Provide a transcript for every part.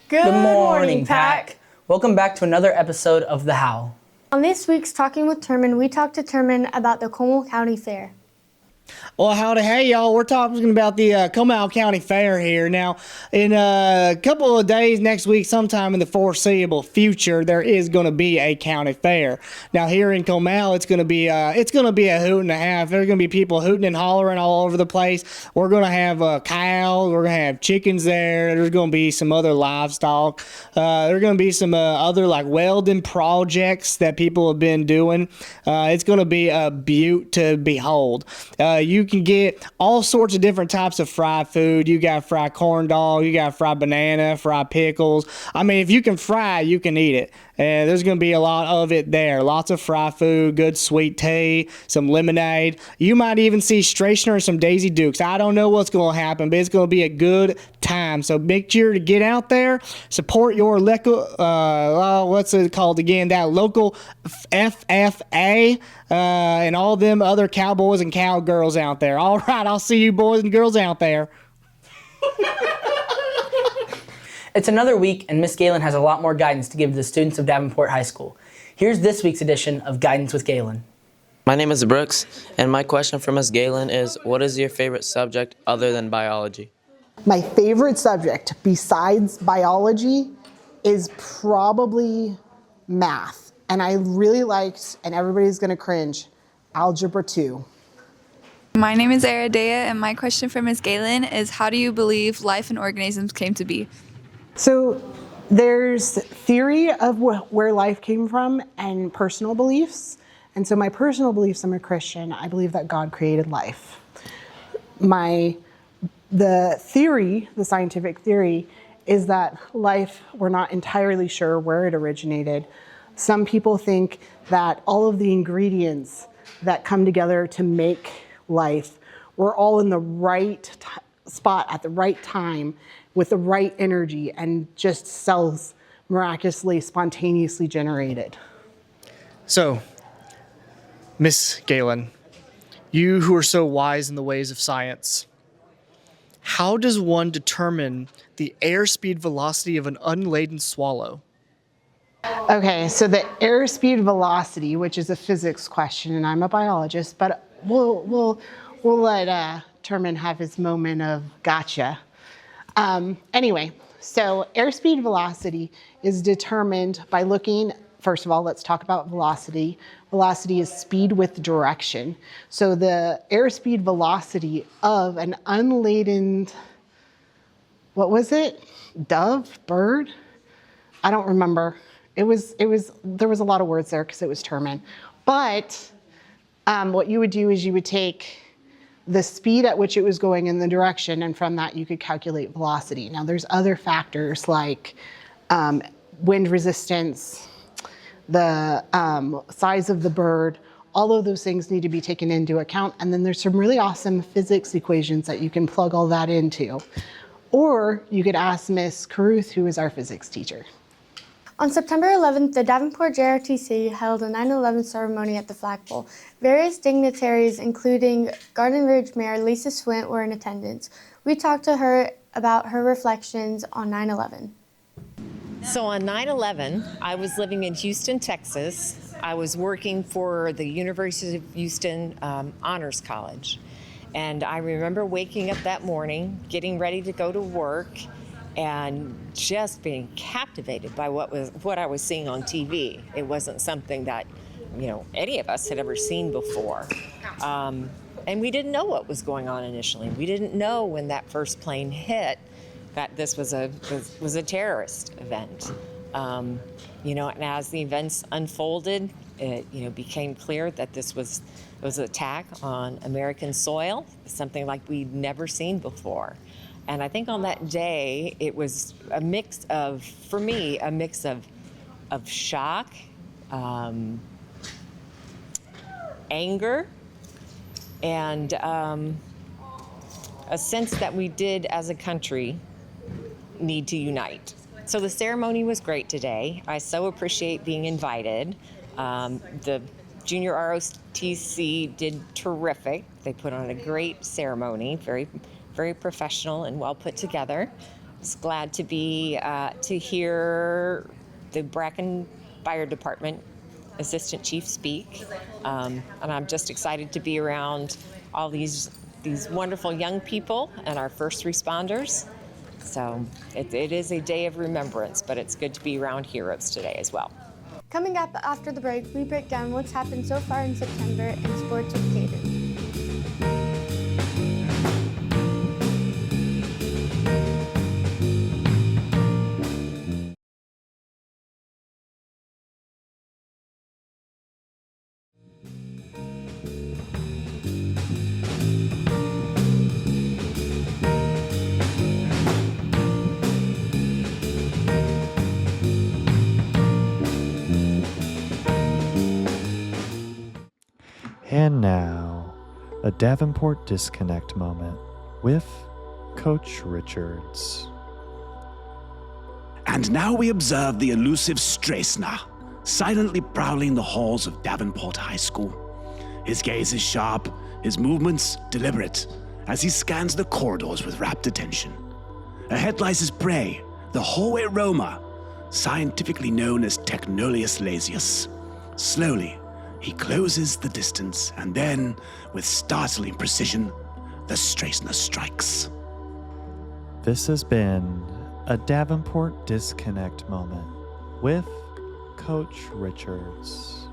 Good morning, Pack. Welcome back to another episode of The HOWL. On this week's Talking with Terman, we talked to Terman about the Como County Fair. Well, howdy, hey y'all. We're talking about the Como County Fair here. Now, in a couple of days next week, sometime in the foreseeable future, there is going to be a county fair. Now, here in Como, it's going to be a hoot and a half. There's going to be people hooting and hollering all over the place. We're going to have cows. We're going to have chickens there. There's going to be some other livestock. There's going to be some other like welding projects that people have been doing. It's going to be a beaut to behold. You can get all sorts of different types of fried food. You got fried corn dog, you got fried banana, fried pickles. I mean, if you can fry, you can eat it. And there's going to be a lot of it there. Lots of fried food, good sweet tea, some lemonade. You might even see Strationer and some Daisy Dukes. I don't know what's going to happen, but it's going to be a good time. So make sure to get out there, support your local, what's it called again? That local FFA and all them other cowboys and cowgirls out there. All right, I'll see you boys and girls out there. It's another week, and Miss Galen has a lot more guidance to give to the students of Davenport High School. Here's this week's edition of Guidance with Galen. My name is Brooks, and my question for Ms. Galen is, what is your favorite subject other than biology? My favorite subject besides biology is probably math. And I really liked, and everybody's going to cringe, Algebra 2. My name is Aradea, and my question for Ms. Galen is, how do you believe life and organisms came to be? So there's theory of where life came from and personal beliefs. And so my personal beliefs, I'm a Christian. I believe that God created life. The theory, the scientific theory, is that life, we're not entirely sure where it originated. Some people think that all of the ingredients that come together to make life were all in the right spot at the right time with the right energy and just cells miraculously, spontaneously generated. So, Miss Galen, you who are so wise in the ways of science, how does one determine the airspeed velocity of an unladen swallow? Okay, so the airspeed velocity, which is a physics question, and I'm a biologist, but we'll let Terman have his moment of gotcha. Anyway, so airspeed velocity is determined by looking, first of all, let's talk about velocity. Velocity is speed with direction. So the airspeed velocity of an unladen, what was it? Dove? Bird? I don't remember. There was a lot of words there because it was Terman. But what you would do is you would take the speed at which it was going in the direction, and from that you could calculate velocity. Now there's other factors like wind resistance, the size of the bird, all of those things need to be taken into account. And then there's some really awesome physics equations that you can plug all that into. Or you could ask Miss Caruth, who is our physics teacher. On September 11th, the Davenport JRTC held a 9/11 ceremony at the flagpole. Various dignitaries, including Garden Ridge Mayor Lisa Swint, were in attendance. We talked to her about her reflections on 9/11. So on 9/11, I was living in Houston, Texas. I was working for the University of Houston Honors College. And I remember waking up that morning, getting ready to go to work, and just being captivated by what I was seeing on TV. It wasn't something that, any of us had ever seen before. And we didn't know what was going on initially. We didn't know when that first plane hit that this was a terrorist event. And as the events unfolded, it became clear that this was an attack on American soil, something like we'd never seen before. And I think on that day, it was a mix of shock, anger, and a sense that we did as a country need to unite. So the ceremony was great today. I so appreciate being invited. The Junior ROTC did terrific. They put on a great ceremony, very, very professional and well put together. was glad to be to hear the Bracken Fire Department Assistant Chief speak, and I'm just excited to be around all these wonderful young people and our first responders. So it is a day of remembrance, but it's good to be around heroes today as well. Coming up after the break, we break down what's happened so far in September in sports with Caden. And now, a Davenport disconnect moment with Coach Richards. And now we observe the elusive Strassner, silently prowling the halls of Davenport High School. His gaze is sharp, his movements deliberate, as he scans the corridors with rapt attention. Ahead lies his prey, the hallway roamer, scientifically known as Technolius lasius. Slowly, he closes the distance, and then, with startling precision, the Strassner strikes. This has been a Davenport disconnect moment with Coach Richards.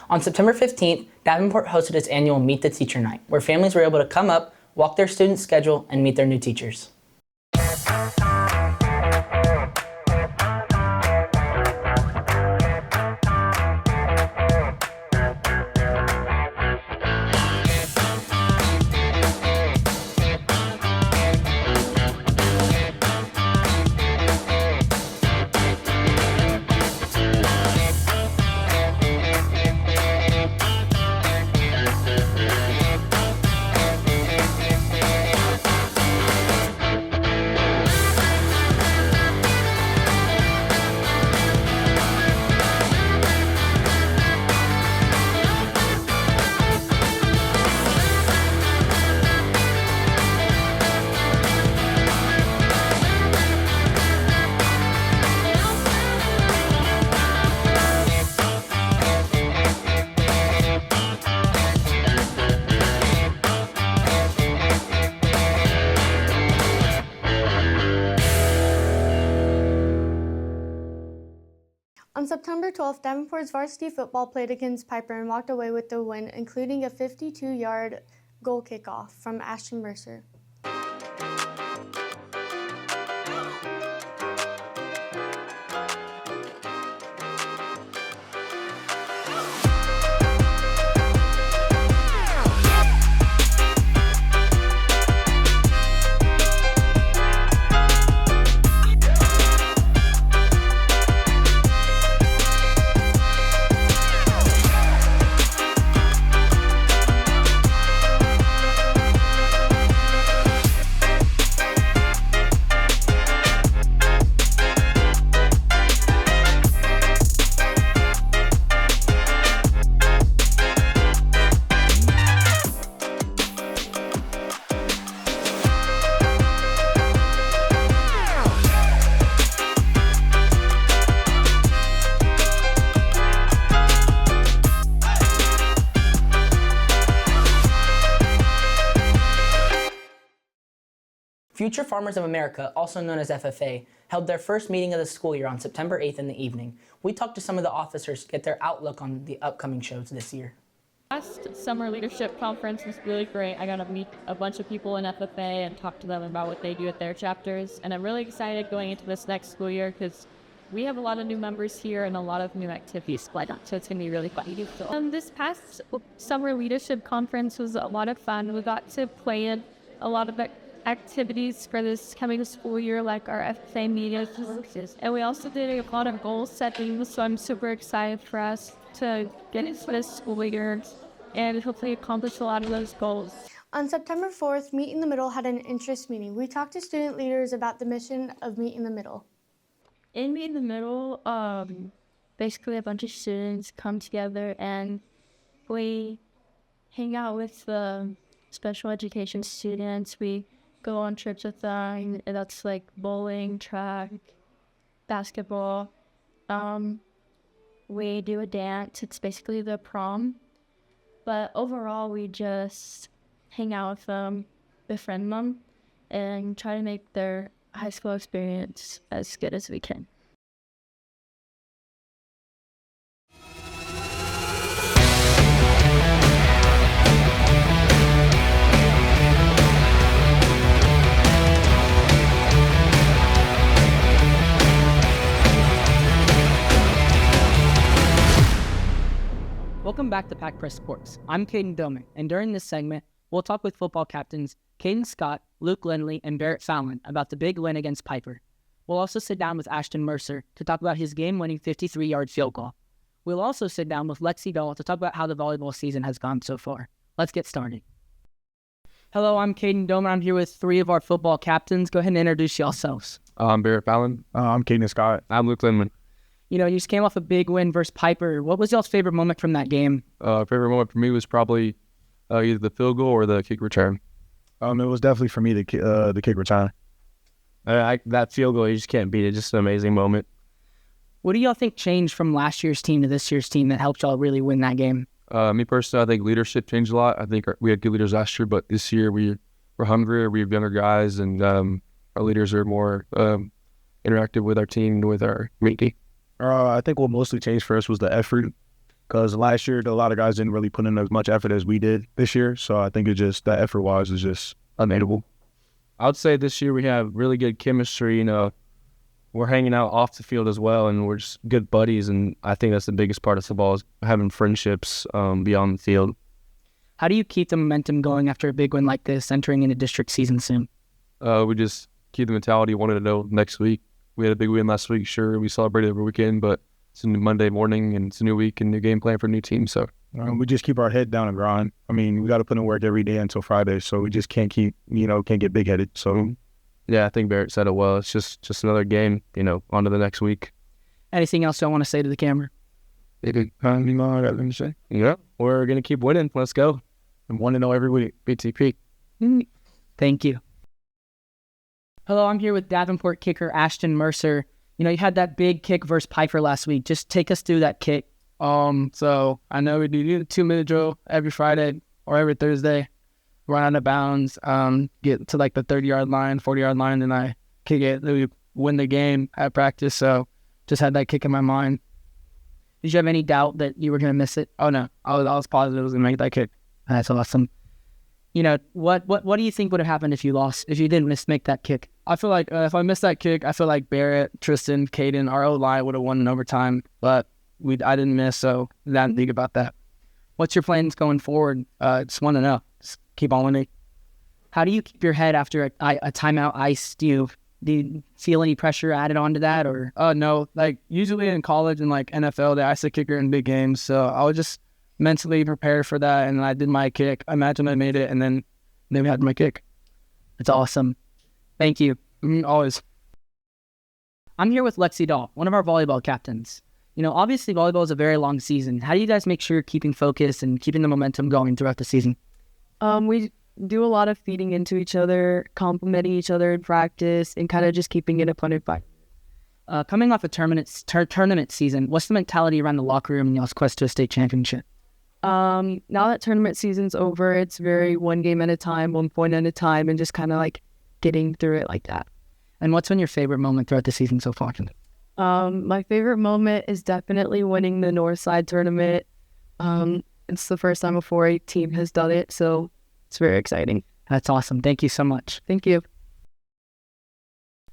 On September 15th, Davenport hosted its annual Meet the Teacher Night, where families were able to come up, walk their students' schedule, and meet their new teachers. On September 12th, Davenport's varsity football played against Piper and walked away with the win, including a 52-yard goal kickoff from Ashton Mercer. Future Farmers of America, also known as FFA, held their first meeting of the school year on September 8th in the evening. We talked to some of the officers to get their outlook on the upcoming shows this year. Last summer leadership conference was really great. I got to meet a bunch of people in FFA and talk to them about what they do at their chapters. And I'm really excited going into this next school year because we have a lot of new members here and a lot of new activities planned, so it's going to be really fun. This past summer leadership conference was a lot of fun. We got to plan a lot of activities for this coming school year, like our FFA meetings, and we also did a lot of goal setting, so I'm super excited for us to get into this school year and hopefully accomplish a lot of those goals. On September 4th, Meet in the Middle had an interest meeting. We talked to student leaders about the mission of Meet in the Middle. In Meet in the Middle, basically a bunch of students come together and we hang out with the special education students. We go on trips with them, and that's like bowling, track, basketball. We do a dance. It's basically the prom. But overall, we just hang out with them, befriend them, and try to make their high school experience as good as we can. Welcome back to Pack Press Sports. I'm Caden Doman, and during this segment, we'll talk with football captains Caden Scott, Luke Lindley, and Barrett Fallon about the big win against Piper. We'll also sit down with Ashton Mercer to talk about his game-winning 53-yard field goal. We'll also sit down with Lexi Dahl to talk about how the volleyball season has gone so far. Let's get started. Hello, I'm Caden Doman. I'm here with three of our football captains. Go ahead and introduce yourselves. I'm Barrett Fallon. I'm Caden Scott. I'm Luke Lindman. You know, you just came off a big win versus Piper. What was y'all's favorite moment from that game? Favorite moment for me was probably either the field goal or the kick return. It was definitely for me the kick return. That field goal, you just can't beat it. Just an amazing moment. What do y'all think changed from last year's team to this year's team that helped y'all really win that game? Me personally, I think leadership changed a lot. I think we had good leaders last year, but this year we're hungrier. We have younger guys, and our leaders are more interactive with our team and with our community. I think what mostly changed for us was the effort, because last year a lot of guys didn't really put in as much effort as we did this year. So I think it just, that effort-wise is just unbeatable. I would say this year we have really good chemistry. You know, we're hanging out off the field as well, and we're just good buddies. And I think that's the biggest part of football is having friendships beyond the field. How do you keep the momentum going after a big win like this, entering into district season soon? We just keep the mentality, wanted to know next week. We had a big win last week, sure. We celebrated every weekend, but it's a new Monday morning, and it's a new week and new game plan for a new team. So we just keep our head down and grind. I mean, we got to put in work every day until Friday, so we just can't get big-headed. So, yeah, I think Barrett said it well. It's just another game, on to the next week. Anything else y'all want to say to the camera? I got nothing to say. Yeah, we're going to keep winning. Let's go. I'm 1-0 every week. BTP. Thank you. Hello, I'm here with Davenport kicker Ashton Mercer. You know, you had that big kick versus Piper last week. Just take us through that kick. So I know we do the 2-minute drill every Friday or every Thursday. Run out of bounds, get to like the 30-yard line, 40-yard line, and I kick it. Then we win the game at practice. So just had that kick in my mind. Did you have any doubt that you were going to miss it? Oh no, I was positive I was going to make that kick. That's awesome. You know, what do you think would have happened if you lost, if you didn't make that kick? I feel like if I missed that kick, I feel like Barrett, Tristan, Caden, our O-line would have won in overtime, but I didn't miss, so I didn't think about that. What's your plans going forward? Just want to know. Just keep on winning. How do you keep your head after a timeout ice? Do you feel any pressure added onto that, or? No. Like usually in college and like NFL, they ice the kicker in big games, so I was just mentally prepared for that, and I did my kick. I imagine I made it, and then we had my kick. It's awesome. Thank you. Always. I'm here with Lexi Dahl, one of our volleyball captains. You know, obviously volleyball is a very long season. How do you guys make sure you're keeping focus and keeping the momentum going throughout the season? We do a lot of feeding into each other, complimenting each other in practice, and kind of just keeping it a fun fight. Coming off a tournament season, what's the mentality around the locker room in y'all's quest to a state championship? Now that tournament season's over, it's very one game at a time, 1 point at a time, and just kind of like getting through it like that. And what's been your favorite moment throughout the season so far? My favorite moment is definitely winning the Northside tournament. It's the first time a 4A team has done it, so it's very exciting. That's awesome. Thank you so much. Thank you.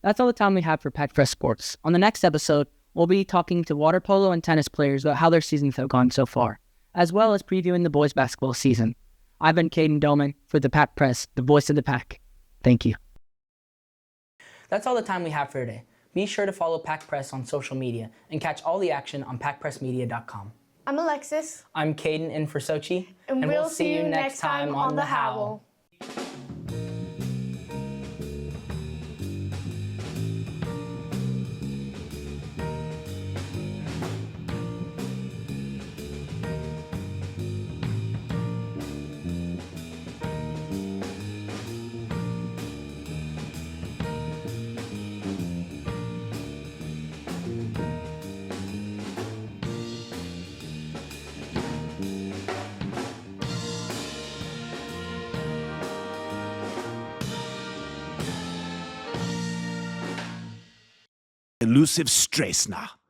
That's all the time we have for Pack Press Sports. On the next episode, we'll be talking to water polo and tennis players about how their seasons have gone so far, as well as previewing the boys basketball season. I've been Caden Doman for the Pack Press, the voice of the pack. Thank you. That's all the time we have for today. Be sure to follow Pack Press on social media and catch all the action on packpressmedia.com. I'm Alexis. I'm Caden in for Sochi. And we'll see you next time on the HOWL. elusive Stresna.